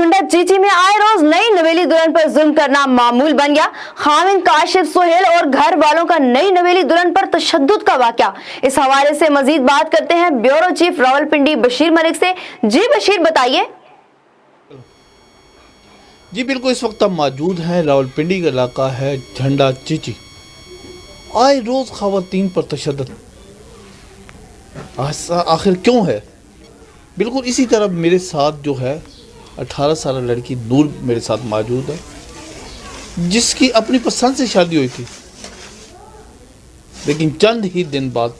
झुंडा चीची में आए रोज नई नवेली दुल्हन पर जुल्म करना मामूल बन गया। खाविंद काशिफ सुहेल और घर वालों का नई नवेली दुल्हन पर तशद्दुद का वाकया। इस हवाले से मजीद बात करते हैं ब्यूरो चीफ रावलपिंडी बशीर मलिक से। जी बशीर, बताइए। जी बिल्कुल, इस वक्त हम मौजूद हैं रावलपिंडी का इलाका है झंडा चीची। आए रोज खवातीन पर तशद्दुद आखिर क्यों है? बिल्कुल इसी तरह मेरे साथ जो है 18 साल लड़की नूर मेरे साथ मौजूद है, जिसकी अपनी पसंद से शादी हुई थी, लेकिन चंद ही दिन बाद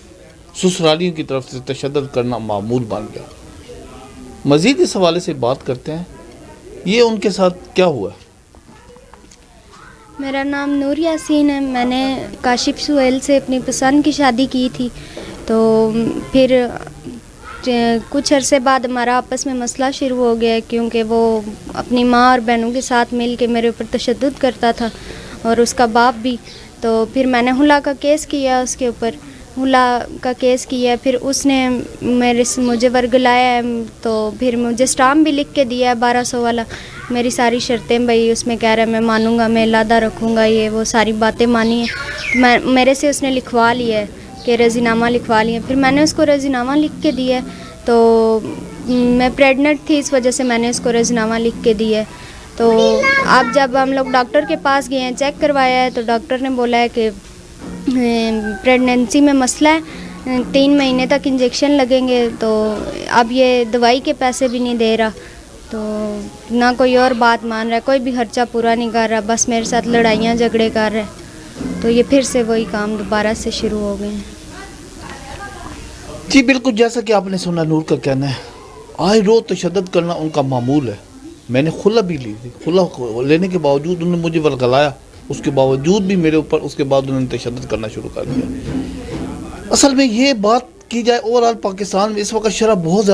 ससुरालियों की तरफ से तशद्दुद करना मामूल बन गया। मज़ीद इस हवाले से बात करते हैं, ये उनके साथ क्या हुआ। मेरा नाम नूर यासीन है। मैंने काशिफ सुहेल से अपनी पसंद की शादी की थी, तो फिर कुछ अरसे बाद हमारा आपस में मसला शुरू हो गया, क्योंकि वो अपनी माँ और बहनों के साथ मिल के मेरे ऊपर तशद्दुद करता था और उसका बाप भी। तो फिर मैंने हुला का केस किया, उसके ऊपर हुला का केस किया। फिर उसने मुझे वर्गलाया है, तो फिर मुझे स्टाम्प भी लिख के दिया है 1200 वाला। मेरी सारी शर्तें भाई उसमें कह रहा है मैं मानूंगा, मैं लादा रखूँगा, ये वो सारी बातें मानी है। मेरे से उसने लिखवा लिया है कि रज़ीनामा लिखवा लिया। फिर मैंने उसको रज़ीनामा लिख के दिया, तो मैं प्रेग्नेंट थी, इस वजह से मैंने उसको रज़ीनामा लिख के दिया। तो अब जब हम लोग डॉक्टर के पास गए हैं, चेक करवाया है, तो डॉक्टर ने बोला है कि प्रेगनेंसी में मसला है, 3 महीने तक इंजेक्शन लगेंगे। तो अब ये दवाई के पैसे भी नहीं दे रहा, तो ना कोई और बात मान रहा है, कोई भी खर्चा पूरा नहीं कर रहा, बस मेरे साथ लड़ाइयाँ झगड़े कर रहा है। तो ये फिर से वही काम दोबारा से शुरू हो गए हैं। जी बिल्कुल, जैसा कि आपने सुना, नूर का कहना है आए रोज तशद्दुद करना उनका मामूल है। मैंने खुला भी ली थी, खुला लेने के बावजूद उन्होंने मुझे वर्गलाया, उसके बावजूद भी मेरे ऊपर उसके बाद उन्होंने तशद्दुद करना शुरू कर दिया। असल में ये बात की जाए, ओवरऑल पाकिस्तान में इस वक्त शरह बहुत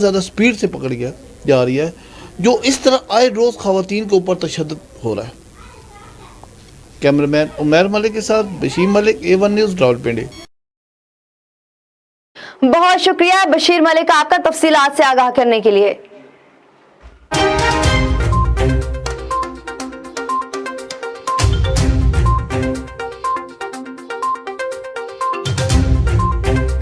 ज़्यादा स्पीड से पकड़ गया जा रही है, जो इस तरह आए रोज़ ख़वातीन के ऊपर तशद्दुद हो रहा है। कैमरामैन उमैर मलिक के साथ बशीर मलिक, A1 न्यूज़, रावलपिंडी। बहुत शुक्रिया बशीर मलिक आपका तफसीलात से आगाह करने के लिए।